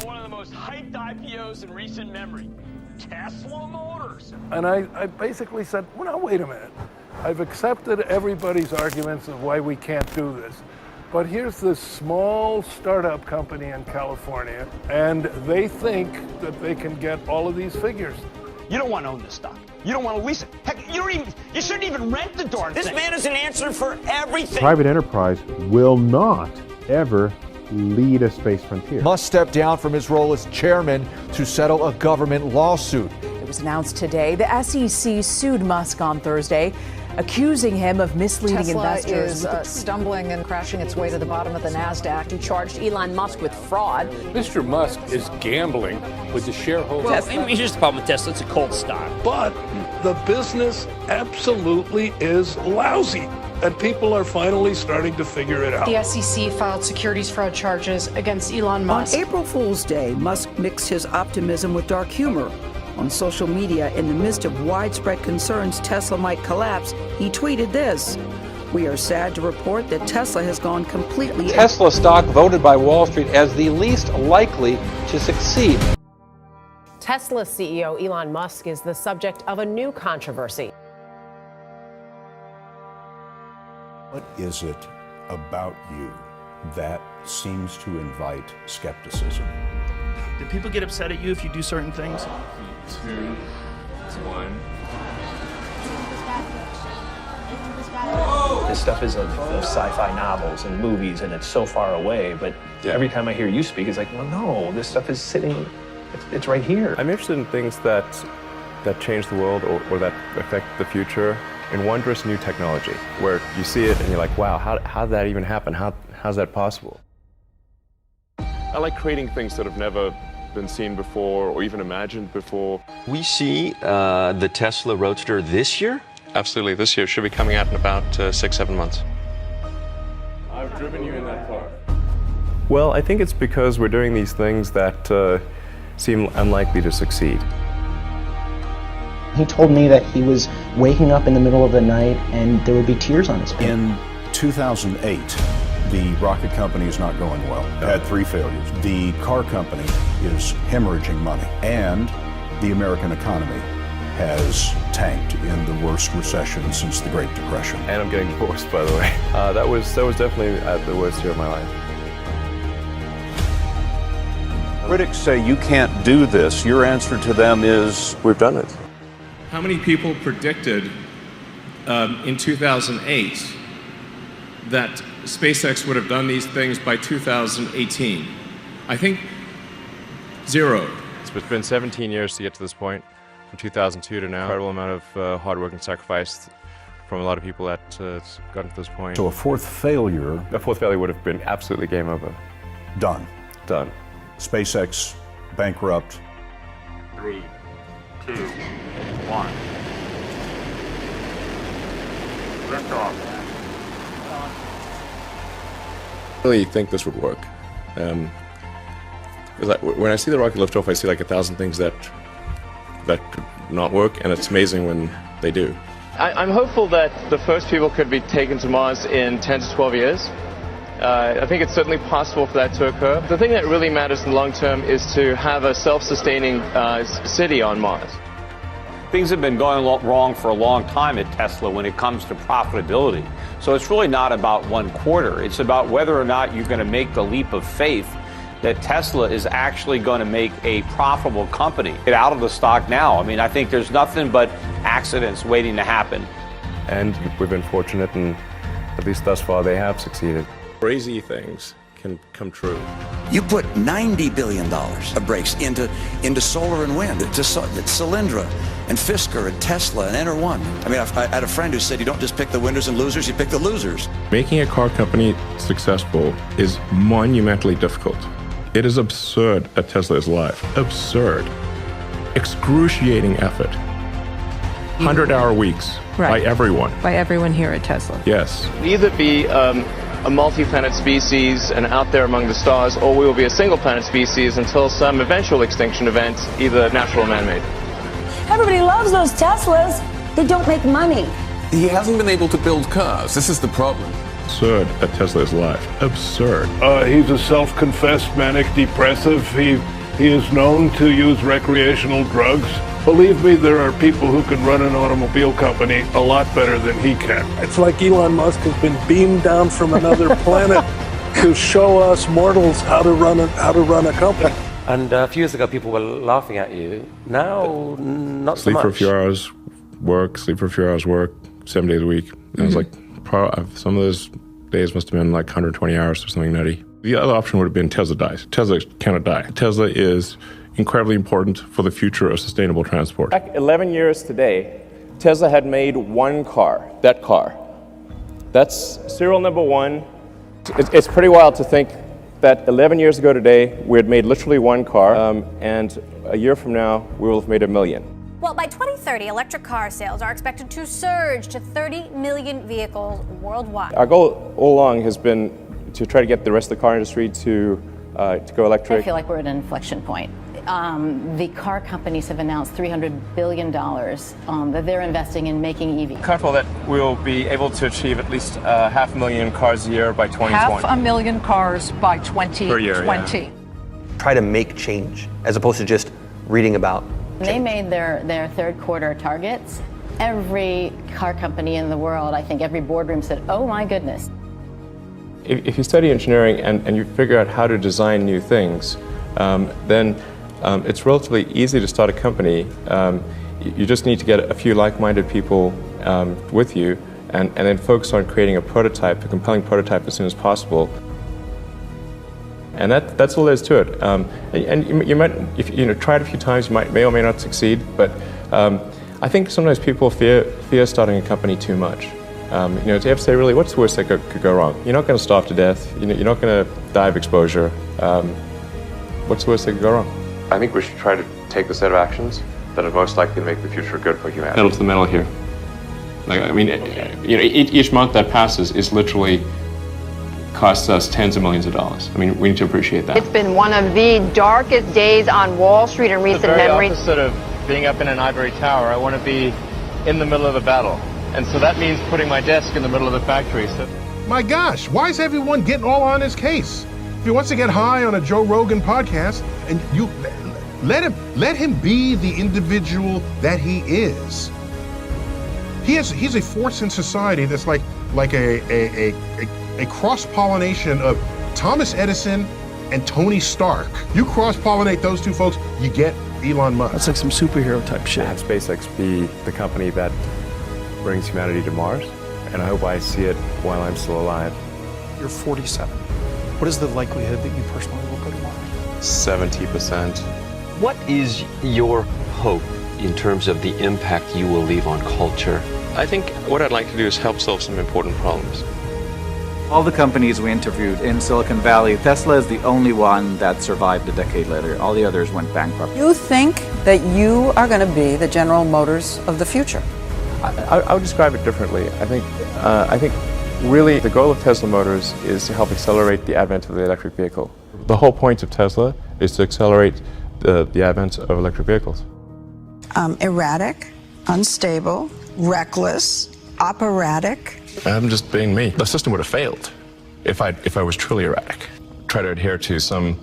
about one of the most hyped IPOs in recent memory, Tesla Motors. And I basically said, well, now, wait a minute. I've accepted everybody's arguments of why we can't do this. But here's this small startup company in California, and they think that they can get all of these figures. You don't want to own this stock. You don't want to lease it. Heck, you shouldn't even rent the darn thing. This man is an answer for everything. Private enterprise will not ever lead a space frontier. Musk stepped down from his role as chairman to settle a government lawsuit. It was announced today the SEC sued Musk on Thursday, accusing him of misleading investors. Tesla is stumbling and crashing its way to the bottom of the NASDAQ. He charged Elon Musk with fraud. Mr. Musk is gambling with the shareholders. Well, I mean, here's the problem with Tesla. It's a cold stock. But the business absolutely is lousy, and people are finally starting to figure it out. The SEC filed securities fraud charges against Elon Musk. On April Fool's Day, Musk mixed his optimism with dark humor. On social media, in the midst of widespread concerns Tesla might collapse, he tweeted this: "We are sad to report that Tesla has gone completely..." Tesla stock voted by Wall Street as the least likely to succeed. Tesla CEO Elon Musk is the subject of a new controversy. What is it about you that seems to invite skepticism? Do people get upset at you if you do certain things? 2, 1. This stuff is of sci-fi novels and movies, and it's so far away, but every time I hear you speak, it's like, well, no, this stuff is sitting, it's right here. I'm interested in things that change the world or that affect the future in wondrous new technology, where you see it and you're like, wow, how did that even happen? How's that possible? I like creating things that have never been seen before or even imagined before. We see the Tesla Roadster this year? Absolutely, this year. Should be coming out in about 6-7 months. I've driven you in that car. Well, I think it's because we're doing these things that seem unlikely to succeed. He told me that he was waking up in the middle of the night and there would be tears on his face. In 2008, the rocket company is not going well. It had 3 failures. The car company is hemorrhaging money, and the American economy has tanked in the worst recession since the Great Depression. And I'm getting divorced, by the way. That was definitely the worst year of my life. Critics say you can't do this. Your answer to them is, we've done it. How many people predicted in 2008 that SpaceX would have done these things by 2018? I think 0. It's been 17 years to get to this point, from 2002 to now. Incredible amount of hard work and sacrifice from a lot of people that got to this point. So a fourth failure would have been absolutely game over. Done. Done. SpaceX bankrupt. 3, 2, 1. Lift off. I really think this would work. When I see the rocket lift off, I see like 1,000 things that could not work, and it's amazing when they do. I'm hopeful that the first people could be taken to Mars in 10 to 12 years. I think it's certainly possible for that to occur. The thing that really matters in the long term is to have a self-sustaining city on Mars. Things have been going wrong for a long time at Tesla when it comes to profitability. So it's really not about one quarter. It's about whether or not you're going to make the leap of faith that Tesla is actually going to make a profitable company. Get out of the stock now. I mean, I think there's nothing but accidents waiting to happen. And we've been fortunate, and at least thus far they have succeeded. Crazy things can come true. You put $90 billion of brakes into solar and wind, to Solyndra and Fisker and Tesla and Enter1. I mean, I had a friend who said you don't just pick the winners and losers, you pick the losers. Making a car company successful is monumentally difficult. It is absurd that Tesla is alive. Absurd. Excruciating effort. 100-hour weeks by everyone. By everyone here at Tesla. Yes. Either be a multi-planet species and out there among the stars, or we will be a single-planet species until some eventual extinction event, either natural or man-made. Everybody loves those Teslas. They don't make money. He hasn't been able to build cars. This is the problem. absurd that Tesla is alive. Absurd. He's a self-confessed manic depressive. He is known to use recreational drugs. Believe me, there are people who can run an automobile company a lot better than he can. It's like Elon Musk has been beamed down from another planet to show us mortals how to run a company. And a few years ago, people were laughing at you. Now, not so Sleep much. for a few hours, work, sleep for a few hours, work, 7 days a week. And it was like, some of those days must have been like 120 hours or something nutty. The other option would have been Tesla dies. Tesla cannot die. Tesla is incredibly important for the future of sustainable transport. Back 11 years today, Tesla had made one car, that car. That's serial number one. It's pretty wild to think that 11 years ago today, we had made literally one car, and a year from now, we will have made 1 million. Well, by 2030, electric car sales are expected to surge to 30 million vehicles worldwide. Our goal all along has been to try to get the rest of the car industry to go electric. I feel like we're at an inflection point. The car companies have announced $300 billion that they're investing in making EVs. Comfortable that we'll be able to achieve at least 500,000 cars a year by 2020. 500,000 cars by 2020. Per year, yeah. Try to make change as opposed to just reading about. They made their third quarter targets. Every car company in the world, I think every boardroom said, oh my goodness. If you study engineering and you figure out how to design new things, then it's relatively easy to start a company. You just need to get a few like-minded people with you and then focus on creating a prototype, a compelling prototype as soon as possible. And that's all there is to it. And you might, if you try it a few times, you may or may not succeed, but I think sometimes people fear starting a company too much. You have to say, really, what's the worst that could go wrong? You're not going to starve to death. You're not going to die of exposure. What's the worst that could go wrong? I think we should try to take the set of actions that are most likely to make the future good for humanity. Pedal to the metal here. Each month that passes is literally costs us tens of millions of dollars. We need to appreciate that. It's been one of the darkest days on Wall Street in recent memory. The very opposite of being up in an ivory tower. I want to be in the middle of a battle. And so that means putting my desk in the middle of the factory. So. My gosh, why is everyone getting all on his case? If he wants to get high on a Joe Rogan podcast, and you let him be the individual that he is. He's a force in society that's like a cross-pollination of Thomas Edison and Tony Stark. You cross-pollinate those two folks, you get Elon Musk. That's like some superhero type shit. Have SpaceX be the company that brings humanity to Mars, and I hope I see it while I'm still alive. You're 47. What is the likelihood that you personally will go to Mars? 70%. What is your hope in terms of the impact you will leave on culture? I think what I'd like to do is help solve some important problems. All the companies we interviewed in Silicon Valley, Tesla is the only one that survived a decade later. All the others went bankrupt. You think that you are going to be the General Motors of the future? I would describe it differently. I think really the goal of Tesla Motors is to help accelerate the advent of the electric vehicle. The whole point of Tesla is to accelerate the advent of electric vehicles. Erratic, unstable, reckless, operatic. I'm just being me. The system would have failed if I was truly erratic. Try to adhere to some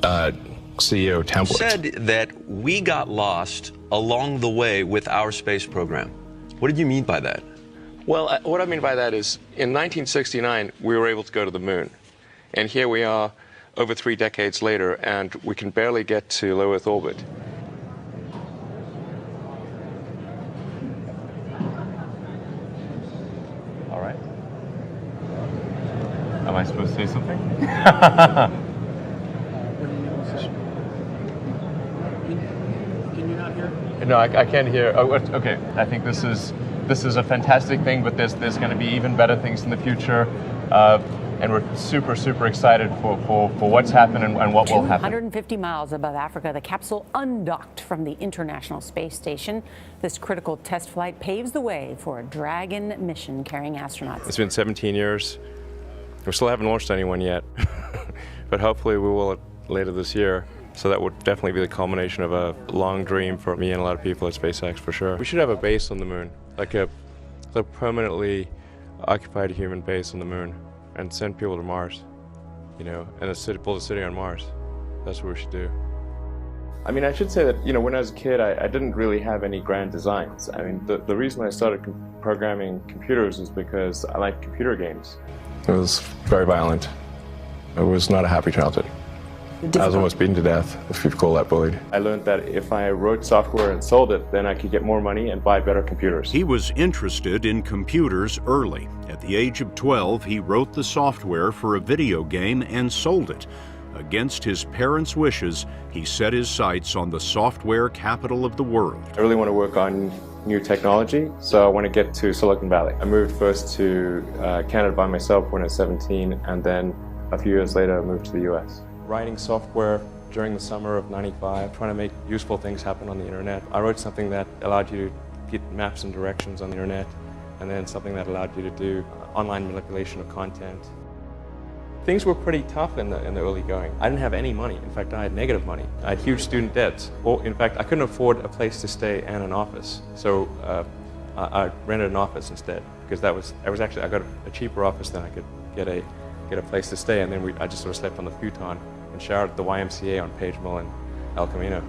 CEO template. You said that we got lost along the way with our space program. What did you mean by that? Well, what I mean by that is in 1969, we were able to go to the moon. And here we are over 3 decades later, and we can barely get to low Earth orbit. All right. Am I supposed to say something? No, I can't hear. Oh, okay. I think this is a fantastic thing, but there's going to be even better things in the future, and we're super excited for what's happened and what will happen. 150 miles above Africa, the capsule undocked from the International Space Station. This critical test flight paves the way for a Dragon mission carrying astronauts. It's been 17 years. We still haven't launched anyone yet, but hopefully we will later this year. So that would definitely be the culmination of a long dream for me and a lot of people at SpaceX, for sure. We should have a base on the moon, like a permanently occupied a human base on the moon and send people to Mars, you know, and build a city on Mars. That's what we should do. I mean, I should say that, you know, when I was a kid, I didn't really have any grand designs. I mean, the reason I started programming computers is because I liked computer games. It was very violent. It was not a happy childhood. I was almost beaten to death, if you call that bullied. I learned that if I wrote software and sold it, then I could get more money and buy better computers. He was interested in computers early. At the age of 12, he wrote the software for a video game and sold it. Against his parents' wishes, he set his sights on the software capital of the world. I really want to work on new technology, so I want to get to Silicon Valley. I moved first to Canada by myself when I was 17, and then a few years later I moved to the US. Writing software during the summer of '95, trying to make useful things happen on the internet. I wrote something that allowed you to get maps and directions on the internet, and then something that allowed you to do online manipulation of content. Things were pretty tough in the early going. I didn't have any money. In fact, I had negative money. I had huge student debts. Or, in fact, I couldn't afford a place to stay and an office. So I rented an office instead, because I got a cheaper office than I could get a place to stay, and then I just sort of slept on the futon and showered at the YMCA on Page Mill and El Camino.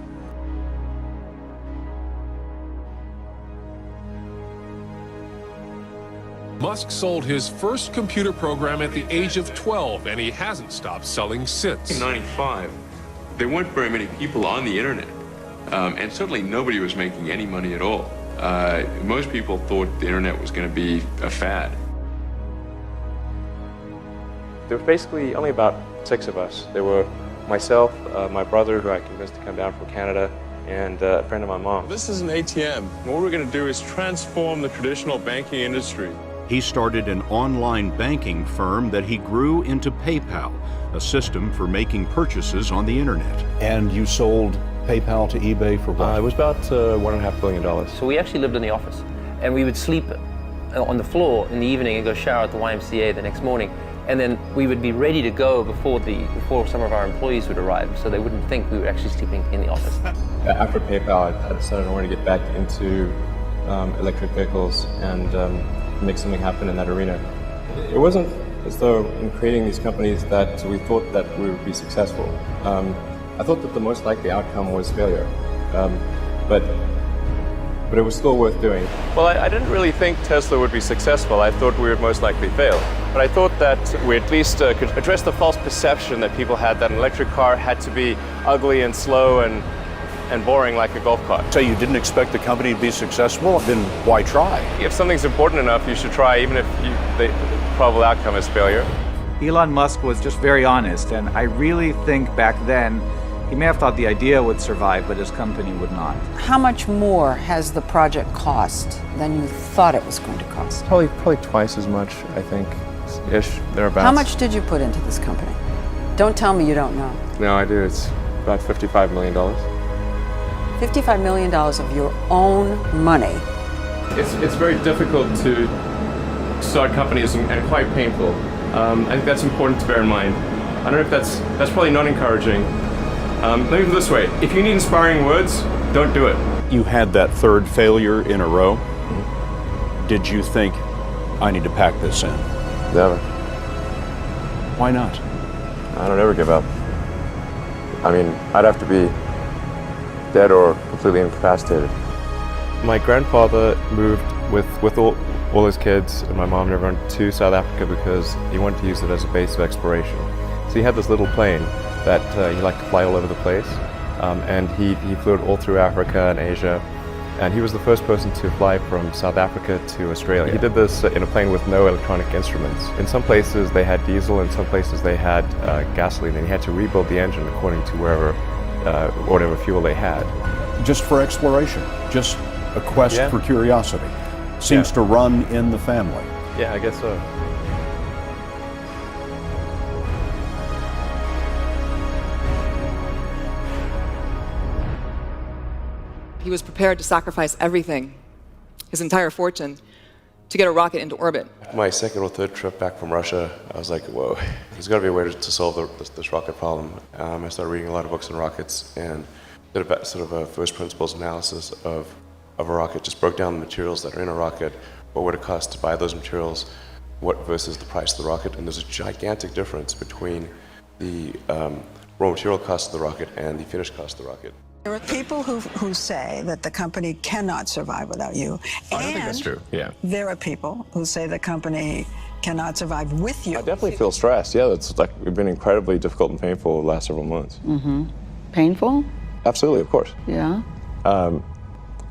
Musk sold his first computer program at the age of 12, and he hasn't stopped selling since. In '95, there weren't very many people on the internet, and certainly nobody was making any money at all. Most people thought the internet was going to be a fad. There were basically only about 6 of us. There were myself, my brother, who I convinced to come down from Canada, and a friend of my mom. This is an ATM. What we're going to do is transform the traditional banking industry. He started an online banking firm that he grew into PayPal, a system for making purchases on the internet. And you sold PayPal to eBay for what? It was about $1.5 billion. So we actually lived in the office, and we would sleep on the floor in the evening and go shower at the YMCA the next morning. And then we would be ready to go before some of our employees would arrive, so they wouldn't think we were actually sleeping in the office. After PayPal, I decided I wanted to get back into electric vehicles and make something happen in that arena. It wasn't as though in creating these companies that we thought that we would be successful. I thought that the most likely outcome was failure, but it was still worth doing. Well, I didn't really think Tesla would be successful. I thought we would most likely fail. But I thought that we at least could address the false perception that people had that an electric car had to be ugly and slow and boring like a golf cart. So you didn't expect the company to be successful? Then why try? If something's important enough, you should try, even if the probable outcome is failure. Elon Musk was just very honest, and I really think back then he may have thought the idea would survive, but his company would not. How much more has the project cost than you thought it was going to cost? Probably twice as much, I think, ish, thereabouts. How much did you put into this company? Don't tell me you don't know. No, I do. It's about $55 million. $55 million of your own money. It's very difficult to start companies and quite painful. I think that's important to bear in mind. I don't know if that's probably not encouraging. Let me put it this way, if you need inspiring words, don't do it. You had that third failure in a row. Did you think, I need to pack this in? Never. Why not? I don't ever give up. I mean, I'd have to be dead or completely incapacitated. My grandfather moved with all his kids and my mom and everyone to South Africa because he wanted to use it as a base of exploration. So he had this little plane that he liked to fly all over the place, and he flew it all through Africa and Asia, and he was the first person to fly from South Africa to Australia. He did this in a plane with no electronic instruments. In some places they had diesel, in some places they had gasoline, and he had to rebuild the engine according to whatever fuel they had. Just for exploration, just a quest for curiosity. Seems to run in the family. Yeah, I guess so. He was prepared to sacrifice everything, his entire fortune, to get a rocket into orbit. My second or third trip back from Russia, I was like, whoa, there's got to be a way to solve this rocket problem. I started reading a lot of books on rockets and did a sort of a first principles analysis of a rocket, just broke down the materials that are in a rocket, what would it cost to buy those materials, versus the price of the rocket, and there's a gigantic difference between the raw material cost of the rocket and the finished cost of the rocket. There are people who say that the company cannot survive without you. I don't think that's true, yeah. There are people who say the company cannot survive with you. I definitely feel stressed, yeah. It's like, it's been incredibly difficult and painful the last several months. Mm-hmm. Painful? Absolutely, of course. Yeah.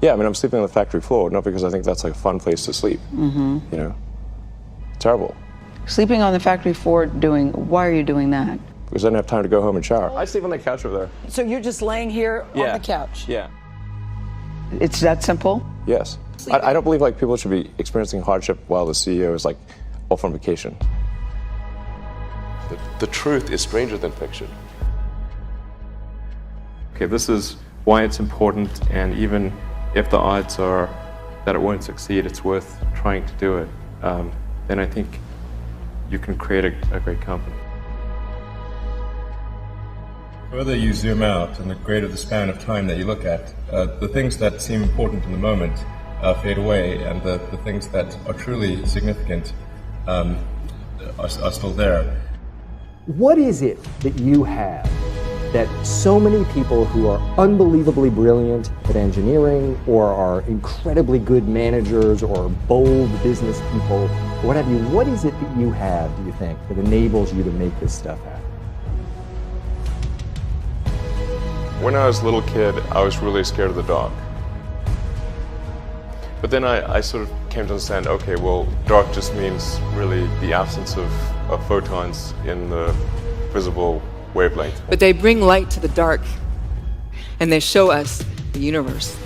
Yeah, I mean, I'm sleeping on the factory floor, not because I think that's like a fun place to sleep. Mm-hmm. You know, terrible. Sleeping on the factory floor why are you doing that? Because I didn't have time to go home and shower. I sleep on the couch over there. So you're just laying here on the couch? Yeah. It's that simple? Yes. I don't believe like people should be experiencing hardship while the CEO is like off on vacation. The truth is stranger than fiction. Okay, this is why it's important, and even if the odds are that it won't succeed, it's worth trying to do it. Then I think you can create a great company. The further you zoom out and the greater the span of time that you look at, the things that seem important in the moment fade away, and the things that are truly significant are still there. What is it that you have that so many people who are unbelievably brilliant at engineering or are incredibly good managers or bold business people, what have you, what is it that you have, do you think, that enables you to make this stuff happen? When I was a little kid, I was really scared of the dark. But then I sort of came to understand, okay, well, dark just means really the absence of photons in the visible wavelength. But they bring light to the dark, and they show us the universe.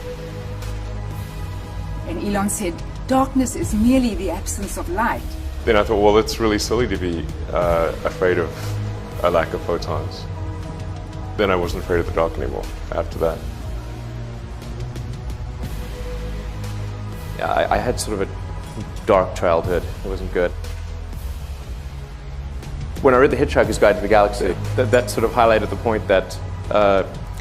And Elon said, darkness is merely the absence of light. Then I thought, well, it's really silly to be afraid of a lack of photons. Then I wasn't afraid of the dark anymore after that. Yeah, I had sort of a dark childhood. It wasn't good. When I read The Hitchhiker's Guide to the Galaxy, that sort of highlighted the point that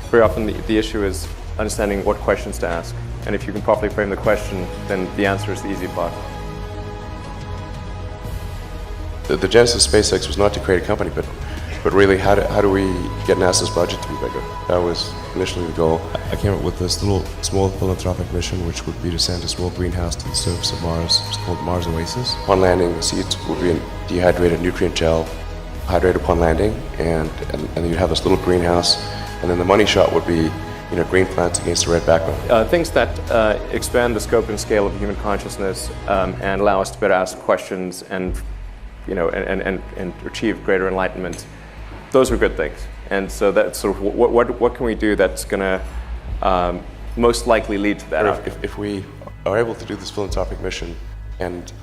very often the issue is understanding what questions to ask. And if you can properly frame the question, then the answer is the easy part. The genesis of SpaceX was not to create a company, but really how do we get NASA's budget to be bigger? That was initially the goal. I came up with this small philanthropic mission, which would be to send a small greenhouse to the surface of Mars. It's called Mars Oasis. Upon landing, the seeds would be in dehydrated nutrient gel, hydrated upon landing, and you'd have this little greenhouse, and then the money shot would be green plants against a red background. Things that expand the scope and scale of human consciousness and allow us to better ask questions and achieve greater enlightenment. Those are good things. And so that's sort of what can we do that's going to most likely lead to that. If we are able to do this philanthropic mission and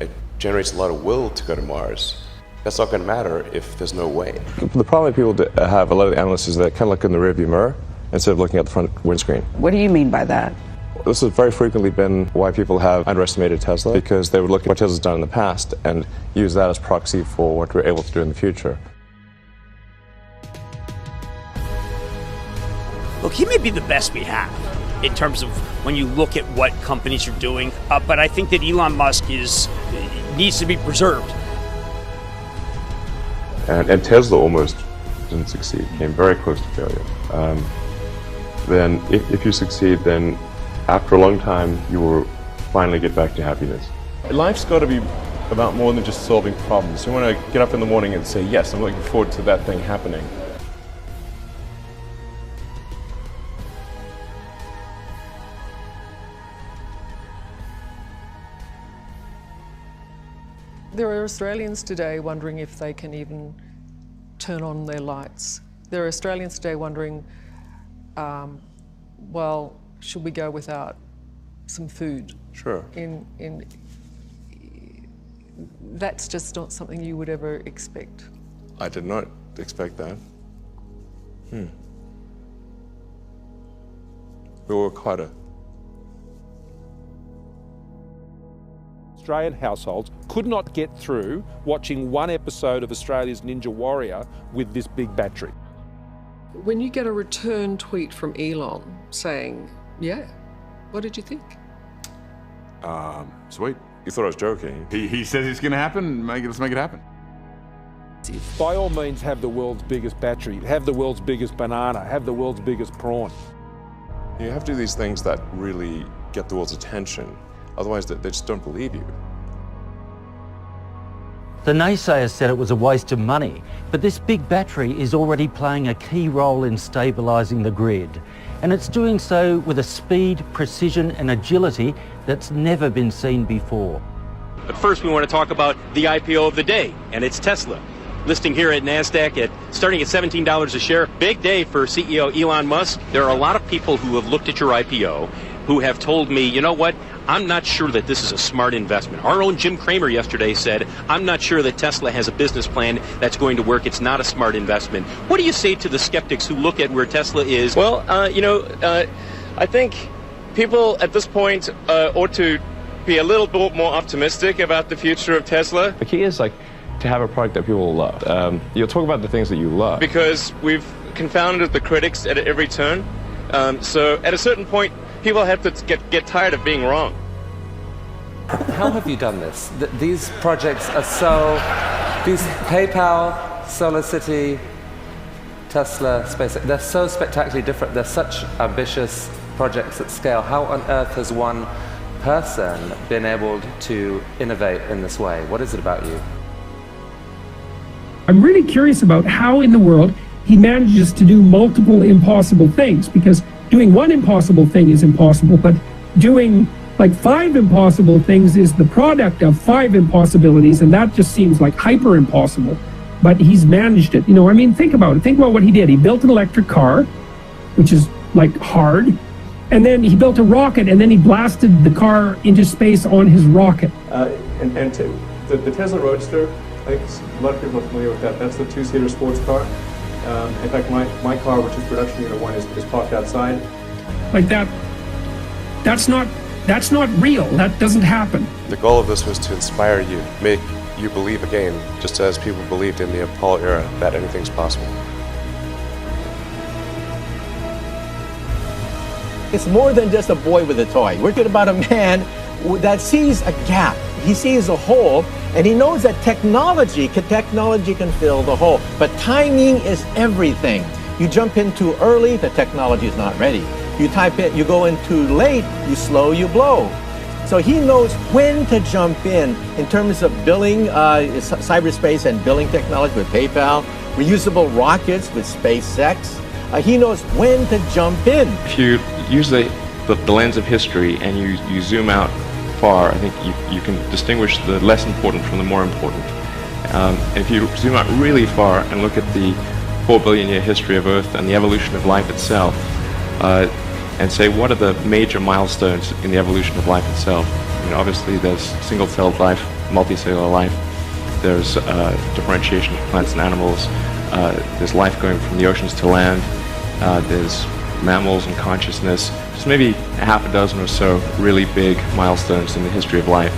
it generates a lot of will to go to Mars, that's not going to matter if there's no way. The problem people have, a lot of the analysts, is that kind of look in the rearview mirror instead of looking at the front windscreen. What do you mean by that? This has very frequently been why people have underestimated Tesla, because they would look at what Tesla's done in the past and use that as proxy for what we're able to do in the future. Look, he may be the best we have in terms of when you look at what companies are doing, but I think that Elon Musk needs to be preserved. And Tesla almost didn't succeed, came very close to failure. Then if you succeed, then after a long time, you will finally get back to happiness. Life's got to be about more than just solving problems. You want to get up in the morning and say, yes, I'm looking forward to that thing happening. There are Australians today wondering if they can even turn on their lights. There are Australians today wondering, well, should we go without some food? Sure. That's just not something you would ever expect. I did not expect that. We'll work harder. Australian households could not get through watching one episode of Australia's Ninja Warrior with this big battery. When you get a return tweet from Elon saying, yeah, what did you think? Sweet. You thought I was joking. He says it's going to happen. Let's make it happen. By all means, have the world's biggest battery, have the world's biggest banana, have the world's biggest prawn. You have to do these things that really get the world's attention. Otherwise, they just don't believe you. The naysayers said it was a waste of money, but this big battery is already playing a key role in stabilising the grid. And it's doing so with a speed, precision and agility that's never been seen before. But first we want to talk about the IPO of the day, and it's Tesla. Listing here at NASDAQ starting at $17 a share. Big day for CEO Elon Musk. There are a lot of people who have looked at your IPO who have told me, you know what, I'm not sure that this is a smart investment. Our own Jim Cramer yesterday said, I'm not sure that Tesla has a business plan that's going to work. It's not a smart investment. What do you say to the skeptics who look at where Tesla is? Well, I think people at this point ought to be a little bit more optimistic about the future of Tesla. The key is to have a product that people will love. You'll talk about the things that you love. Because we've confounded the critics at every turn. So at a certain point, people have to get tired of being wrong. How have you done this? These projects are these PayPal, SolarCity, Tesla, SpaceX, they're so spectacularly different. They're such ambitious projects at scale. How on earth has one person been able to innovate in this way? What is it about you? I'm really curious about how in the world he manages to do multiple impossible things, because doing one impossible thing is impossible, but doing like 5 impossible things is the product of 5 impossibilities, and that just seems like hyper impossible. But he's managed it. I mean, think about it. Think about what he did. He built an electric car, which is like hard, and then he built a rocket, and then he blasted the car into space on his rocket. The Tesla Roadster, I think a lot of people are familiar with that. That's the 2-seater sports car. In fact, my car, which is production unit 1, is parked outside. Like that. That's not real. That doesn't happen. The goal of this was to inspire you, make you believe again, just as people believed in the Apollo era that anything's possible. It's more than just a boy with a toy. We're talking about a man that sees a gap. He sees a hole, and he knows that technology can fill the hole. But timing is everything. You jump in too early, the technology is not ready. You go in too late, you slow, you blow. So he knows when to jump in terms of billing, cyberspace and billing technology with PayPal, reusable rockets with SpaceX. He knows when to jump in. If you use the lens of history and you zoom out far, I think you can distinguish the less important from the more important. And if you zoom out really far and look at the 4 billion year history of Earth and the evolution of life itself, and say what are the major milestones in the evolution of life itself. I mean, obviously there's single-celled life, multicellular life, there's differentiation of plants and animals, there's life going from the oceans to land, there's mammals and consciousness, just maybe half a dozen or so really big milestones in the history of life.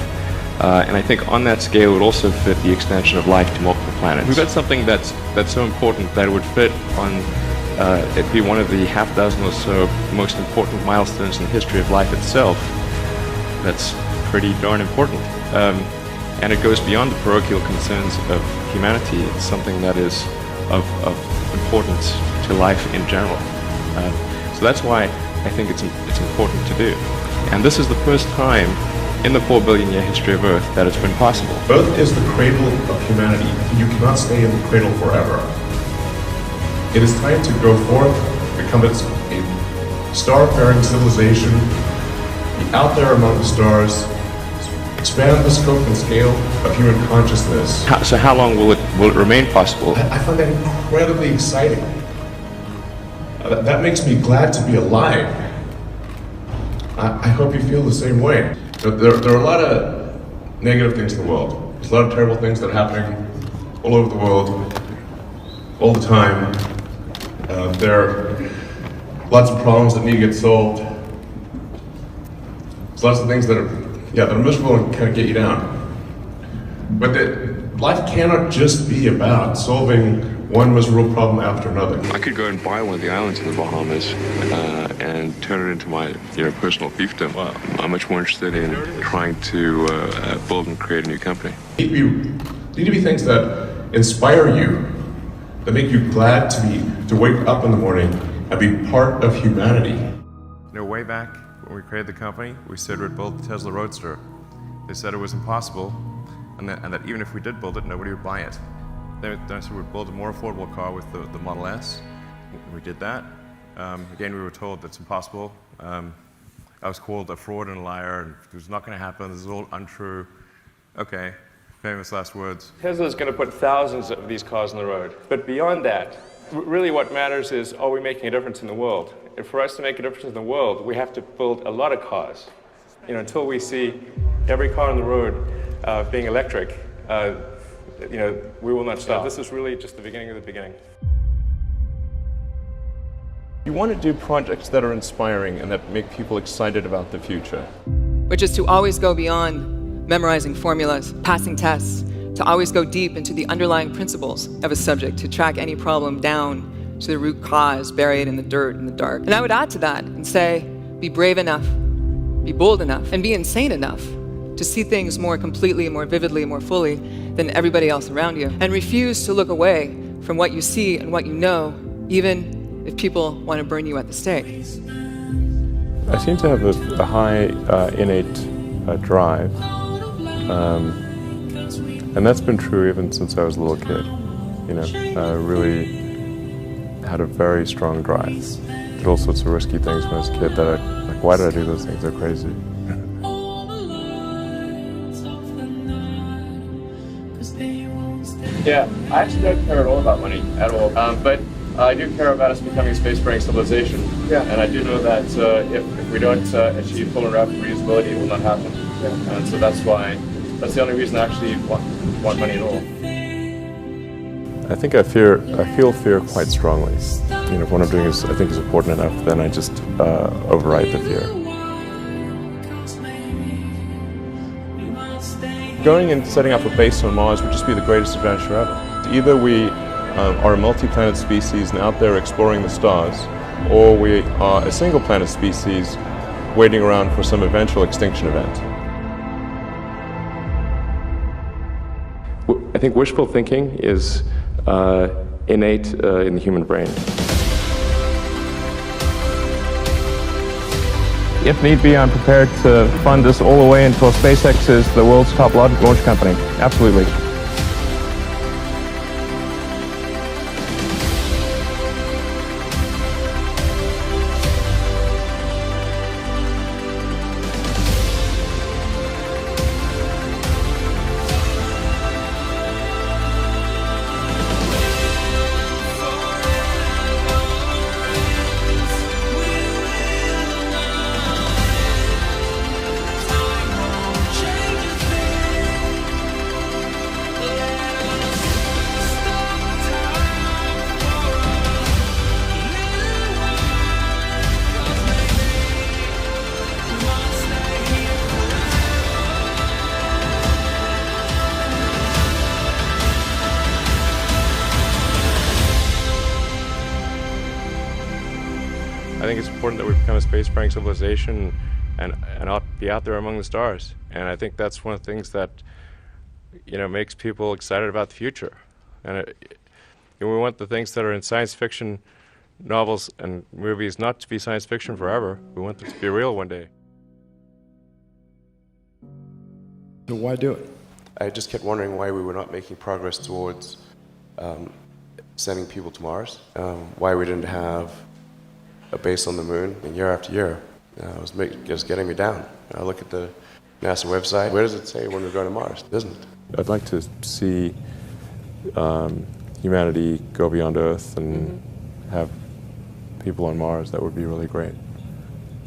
And I think on that scale it would also fit the extension of life to multiple planets. We've got something that's so important that it would fit on it'd be one of the half dozen or so most important milestones in the history of life itself. That's pretty darn important. And it goes beyond the parochial concerns of humanity. It's something that is of importance to life in general. So that's why I think it's important to do. And this is the first time in the 4 billion year history of Earth that it's been possible. Earth is the cradle of humanity. You cannot stay in the cradle forever. It is time to go forth, become a star-faring civilization, be out there among the stars, expand the scope and scale of human consciousness. So how long will it remain possible? I find that incredibly exciting. That makes me glad to be alive. I hope you feel the same way. There are a lot of negative things in the world. There's a lot of terrible things that are happening all over the world, all the time. There are lots of problems that need to get solved. There's lots of things that are miserable and kind of get you down. But life cannot just be about solving one was a real problem after another. I could go and buy one of the islands in the Bahamas and turn it into my personal fiefdom. I'm much more interested in trying to build and create a new company. Need to be things that inspire you, that make you glad to wake up in the morning and be part of humanity. Way back when we created the company, we said we'd build the Tesla Roadster. They said it was impossible, and that even if we did build it, nobody would buy it. Then I said we'd build a more affordable car with the Model S. We did that. Again, we were told that's impossible. I was called a fraud and a liar, and it was not going to happen. This is all untrue. Okay, famous last words. Tesla is going to put thousands of these cars on the road. But beyond that, really what matters is, are we making a difference in the world? And for us to make a difference in the world, we have to build a lot of cars. Until we see every car on the road being electric, we will not stop. This is really just the beginning of the beginning. You want to do projects that are inspiring and that make people excited about the future. Which is to always go beyond memorizing formulas, passing tests, to always go deep into the underlying principles of a subject, to track any problem down to the root cause buried in the dirt, in the dark. And I would add to that and say, be brave enough, be bold enough, and be insane enough to see things more completely, more vividly, more fully than everybody else around you. And refuse to look away from what you see and what you know, even if people want to burn you at the stake. I seem to have a high innate drive. And that's been true even since I was a little kid. I really had a very strong drive. Did all sorts of risky things when I was a kid that why did I do those things? They're crazy. Yeah, I actually don't care at all about money, at all. But I do care about us becoming a spacefaring civilization. Yeah. And I do know that if we don't achieve full and rapid reusability, it will not happen. Yeah. And so that's the only reason I actually want money at all. I think I feel fear quite strongly. If what I'm doing I think is important enough, then I just override the fear. Going and setting up a base on Mars would just be the greatest adventure ever. Either we are a multi-planet species and out there exploring the stars, or we are a single planet species waiting around for some eventual extinction event. I think wishful thinking is innate in the human brain. If need be, I'm prepared to fund this all the way until SpaceX is the world's top launch company. Absolutely. I think it's important that we become a spacefaring civilization and be out there among the stars. And I think that's one of the things that makes people excited about the future. And we want the things that are in science fiction novels and movies not to be science fiction forever. We want them to be real one day. So why do it? I just kept wondering why we were not making progress towards sending people to Mars, why we didn't have a base on the moon, and year after year. It was just getting me down. I look at the NASA website. Where does it say when we go to Mars? It doesn't. I'd like to see humanity go beyond Earth and have people on Mars. That would be really great.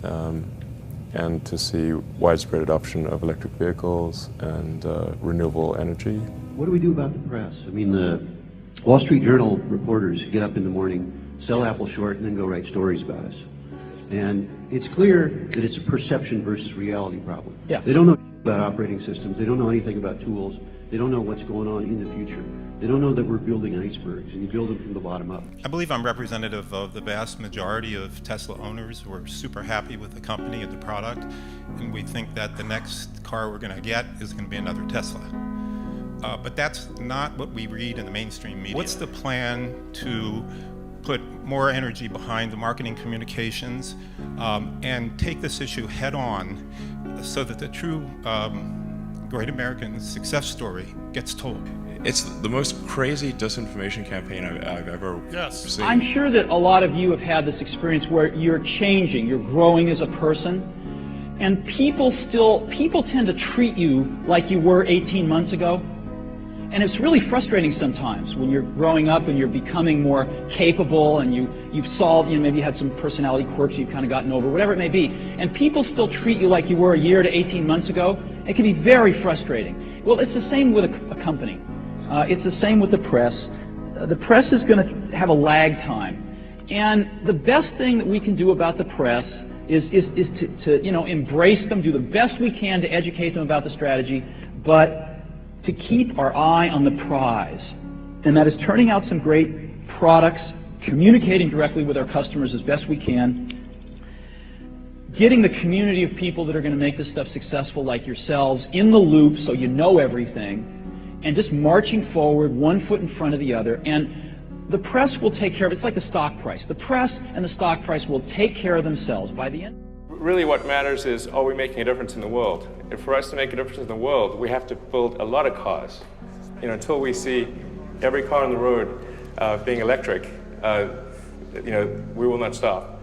And to see widespread adoption of electric vehicles and renewable energy. What do we do about the press? I mean, the Wall Street Journal reporters get up in the morning, sell Apple short, and then go write stories about us. And it's clear that it's a perception versus reality problem. Yeah. They don't know about operating systems. They don't know anything about tools. They don't know what's going on in the future. They don't know that we're building icebergs, and you build them from the bottom up. I believe I'm representative of the vast majority of Tesla owners who are super happy with the company and the product, and we think that the next car we're going to get is going to be another Tesla. But that's not what we read in the mainstream media. What's the plan to put more energy behind the marketing communications and take this issue head on so that the true great American success story gets told? It's the most crazy disinformation campaign I've ever seen. I'm sure that a lot of you have had this experience where you're changing, you're growing as a person, and people tend to treat you like you were 18 months ago. And it's really frustrating sometimes when you're growing up and you're becoming more capable and you've solved, maybe you had some personality quirks you've kind of gotten over, whatever it may be, and people still treat you like you were a year to 18 months ago. It can be very frustrating. Well, it's the same with a company. It's the same with the press. The press is going to have a lag time. And the best thing that we can do about the press is to embrace them, do the best we can to educate them about the strategy, but to keep our eye on the prize. And that is turning out some great products, communicating directly with our customers as best we can, getting the community of people that are going to make this stuff successful like yourselves in the loop so you know everything, and just marching forward one foot in front of the other. And the press will take care of it. It's like the stock price. The press and the stock price will take care of themselves by the end. Really what matters is, are we making a difference in the world? And for us to make a difference in the world, we have to build a lot of cars. Until we see every car on the road being electric, we will not stop.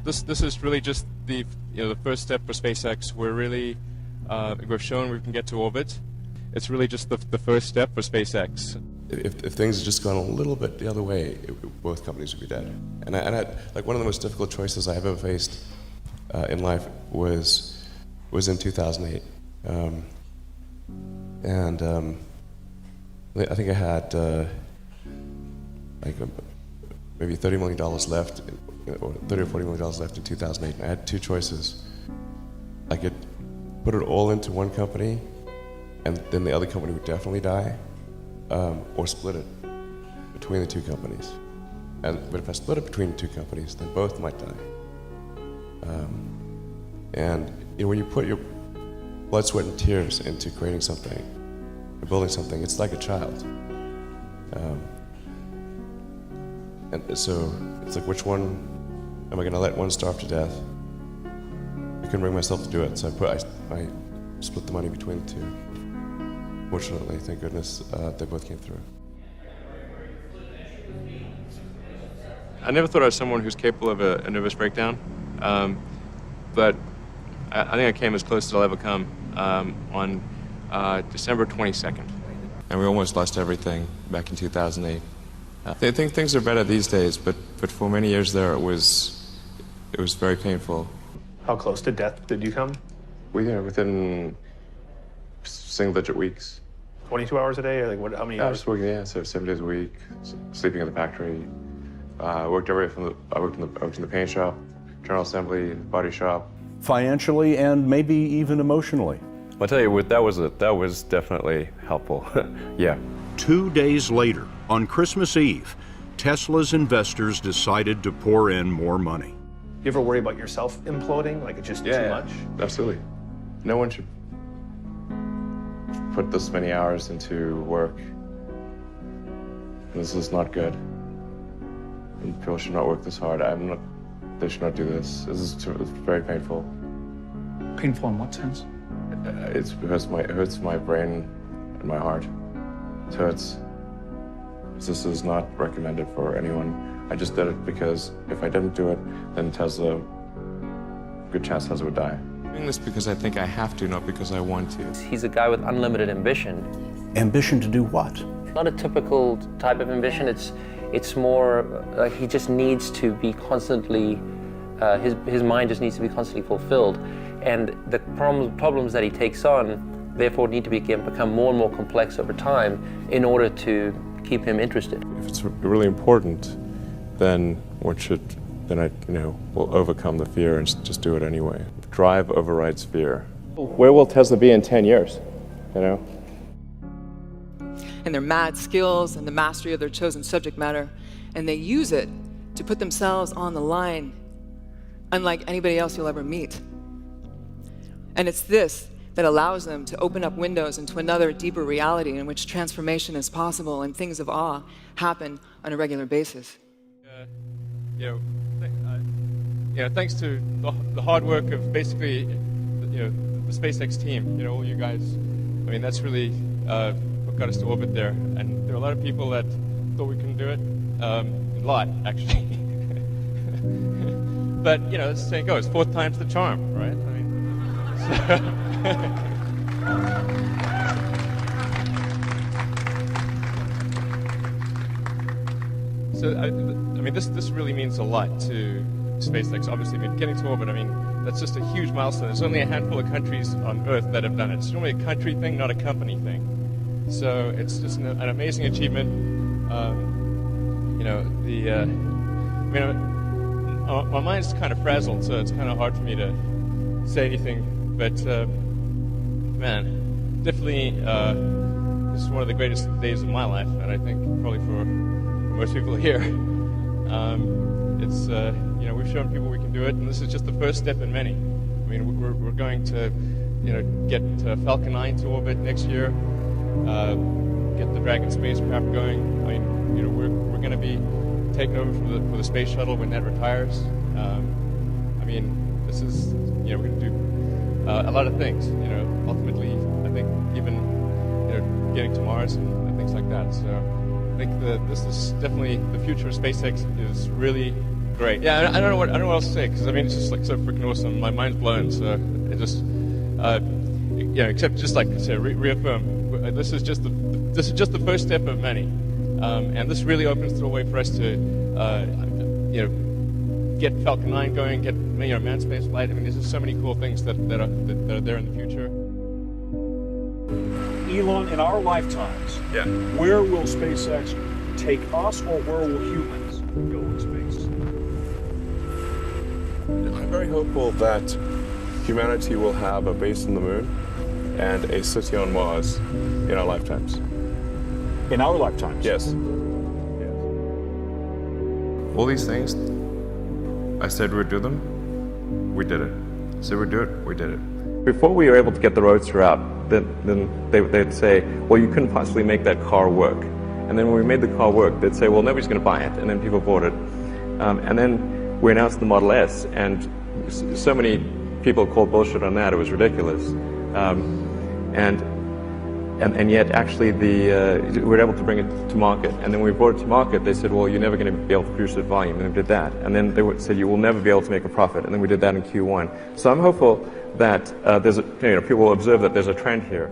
This is really just the first step for SpaceX. We've shown we can get to orbit. It's really just the first step for SpaceX. If things had just gone a little bit the other way, both companies would be dead. And like one of the most difficult choices I have ever faced in life was in 2008. I think I had maybe $30 million left, or $30 or $40 million left in 2008. And I had two choices. I could put it all into one company, and then the other company would definitely die, or split it between the two companies. But if I split it between the two companies, then both might die. When you put your blood, sweat, and tears into creating something, or building something, it's like a child. And so it's like, which one am I going to let one starve to death? I couldn't bring myself to do it, so I split the money between the two. Fortunately, thank goodness, they both came through. I never thought I was someone who's capable of a nervous breakdown, but I think I came as close as I'll ever come on December 22nd. And we almost lost everything back in 2008. I think things are better these days, but for many years there, it was very painful. How close to death did you come? Within single-digit weeks. 22 hours a day, or like how many I hours? was working, so 7 days a week, sleeping in the factory. I worked in the paint shop, general assembly, body shop. Financially and maybe even emotionally. I'll tell you what, that was definitely helpful. Yeah. 2 days later, on Christmas Eve, Tesla's investors decided to pour in more money. You ever worry about yourself imploding? Like it's just too much? Absolutely. No one should put this many hours into work. This is not good. And people should not work this hard. They should not do this. It's very painful. Painful in what sense? It hurts my brain and my heart. It hurts. This is not recommended for anyone. I just did it because if I didn't do it, then Tesla, good chance Tesla would die. I'm doing this because I think I have to, not because I want to. He's a guy with unlimited ambition. Ambition to do what? Not a typical type of ambition. It's more like he just needs to be constantly, his mind just needs to be constantly fulfilled. And the problems that he takes on, therefore, need to become more and more complex over time in order to keep him interested. If it's really important, then I will overcome the fear and just do it anyway. Drive overrides fear. Where will Tesla be in 10 years? You know? And their mad skills and the mastery of their chosen subject matter, and they use it to put themselves on the line, unlike anybody else you'll ever meet. And it's this that allows them to open up windows into another deeper reality in which transformation is possible and things of awe happen on a regular basis. Thanks to the hard work of basically, the SpaceX team, all you guys. I mean, that's really what got us to orbit there. And there are a lot of people that thought we couldn't do it. A lot, actually. But as the saying goes, fourth time's the charm, right? I mean, this really means a lot to SpaceX. Obviously, getting to orbit, that's just a huge milestone. There's only a handful of countries on Earth that have done it. It's normally a country thing, not a company thing. So it's just an amazing achievement. My mind's kind of frazzled, so it's kind of hard for me to say anything. But definitely, this is one of the greatest days of my life, and I think probably for most people here. We've shown people we can do it, and this is just the first step in many. We're going to, get Falcon 9 to orbit next year, get the Dragon spacecraft going. We're going to be taken over for the space shuttle when that retires. This is, we're going to do a lot of things. Ultimately, I think even, getting to Mars and things like that. So I think this is definitely the future of SpaceX is really great. Yeah, I don't know what else to say, because it's just like so freaking awesome. My mind's blown. So it just, except just like I said, reaffirm. This is just the first step of many, and this really opens the way for us to, get Falcon 9 going, get manned space flight. There's just so many cool things that are there in the future. Elon, in our lifetimes, where will SpaceX take us, or where will humans go in space? I'm very hopeful that humanity will have a base on the moon and a city on Mars in our lifetimes. In our lifetimes? Yes. All these things, I said we'd do them, we did it. I said we'd do it, we did it. Before we were able to get the Roadster out, then they'd say, well, you couldn't possibly make that car work. And then when we made the car work, they'd say, well, nobody's going to buy it. And then people bought it. And then we announced the Model S, and so many people called bullshit on that. It was ridiculous. And yet, actually, we were able to bring it to market. And then when we brought it to market, they said, well, you're never going to be able to produce it at volume. And we did that. And then they said, you will never be able to make a profit. And then we did that in Q1. So I'm hopeful that people will observe that there's a trend here.